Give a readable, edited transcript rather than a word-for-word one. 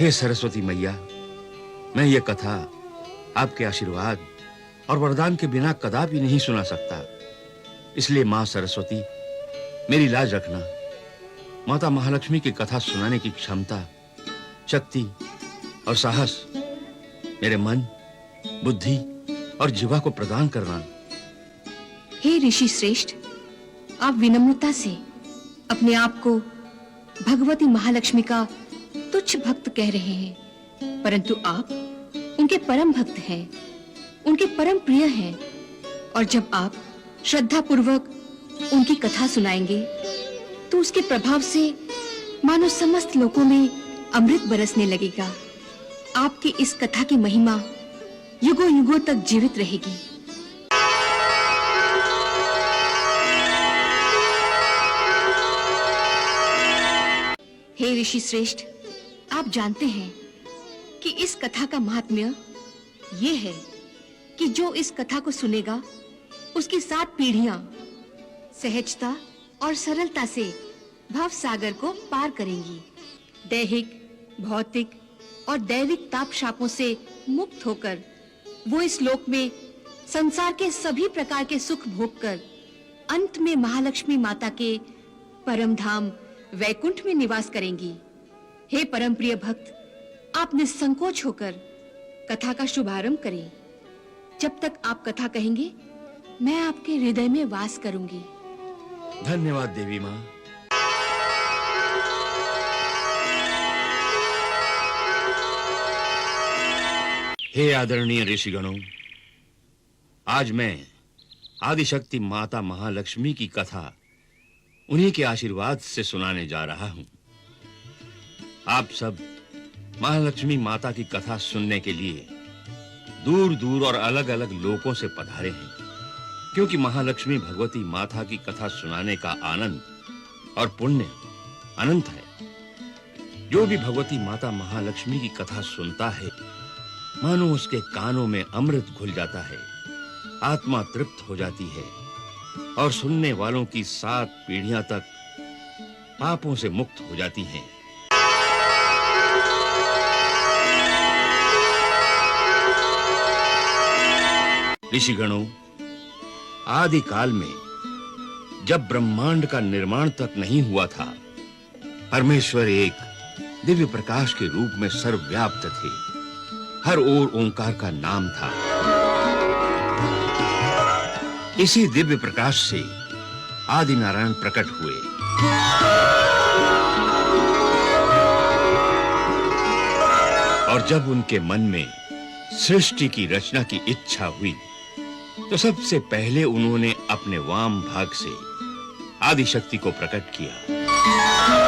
हे सरस्वती मैया, मैं ये कथा आपके आशीर्वाद और वरदान के बिना कदापि नहीं सुना सकता। इसलिए मां सरस्वती, मेरी लाज रखना। माता महालक्ष्मी की कथा सुनाने की क्षमता, शक्ति और साहस मेरे मन, बुद्धि और जीवा को प्रदान करना। हे ऋषि श्रेष्ठ, आप विनम्रता से अपने आप को भगवती महालक्ष्मी का तुच्छ भक्त कह रहे हैं, परंतु आप उनके परम भक्त हैं, उनके परम प्रिय हैं। और जब आप श्रद्धा पूर्वक उनकी कथा सुनाएंगे तो उसके प्रभाव से मानो समस्त लोगों में अमृत बरसने लगेगा। आपकी इस कथा की महिमा युगों युगों तक जीवित रहेगी। हे ऋषि श्रेष्ठ, आप जानते हैं कि इस कथा का महात्म्य ये है कि जो इस कथा को सुनेगा उसकी 7 पीढ़ियां सहजता और सरलता से भव सागर को पार करेंगी। दैहिक, भौतिक और दैविक ताप शापों से मुक्त होकर वो इस लोक में संसार के सभी प्रकार के सुख भोग कर अंत में महालक्ष्मी माता के परम धाम वैकुंठ में निवास करेंगी। हे परम प्रिय भक्त, आप निसंकोच होकर कथा का शुभारंभ करें। जब तक आप कथा कहेंगे, मैं आपके हृदय में वास करूंगी। धन्यवाद देवी मां। हे आदरणीय ऋषिगणों, आज मैं आदिशक्ति माता महालक्ष्मी की कथा उन्हीं के आशीर्वाद से सुनाने जा रहा हूं। आप सब महालक्ष्मी माता की कथा सुनने के लिए दूर-दूर और अलग-अलग लोकों से पधारे हैं, क्योंकि महालक्ष्मी भगवती माता की कथा सुनाने का आनंद और पुण्य अनंत है। जो भी भगवती माता महालक्ष्मी की कथा सुनता है, मानो उसके कानों में अमृत घुल जाता है, आत्मा तृप्त हो जाती है और सुनने वालों की 7 पीढ़ियां तक पापों से मुक्त हो जाती हैं। ऋषिगणों, आदि काल में जब ब्रह्मांड का निर्माण तक नहीं हुआ था, परमेश्वर एक दिव्य प्रकाश के रूप में सर्वव्याप्त थे। हर ओर ओंकार का नाम था। इसी दिव्य प्रकाश से आदि नारायण प्रकट हुए। और जब उनके मन में सृष्टि की रचना की इच्छा हुई, तो सबसे पहले उन्होंने अपने वाम भाग से आदिशक्ति को प्रकट किया।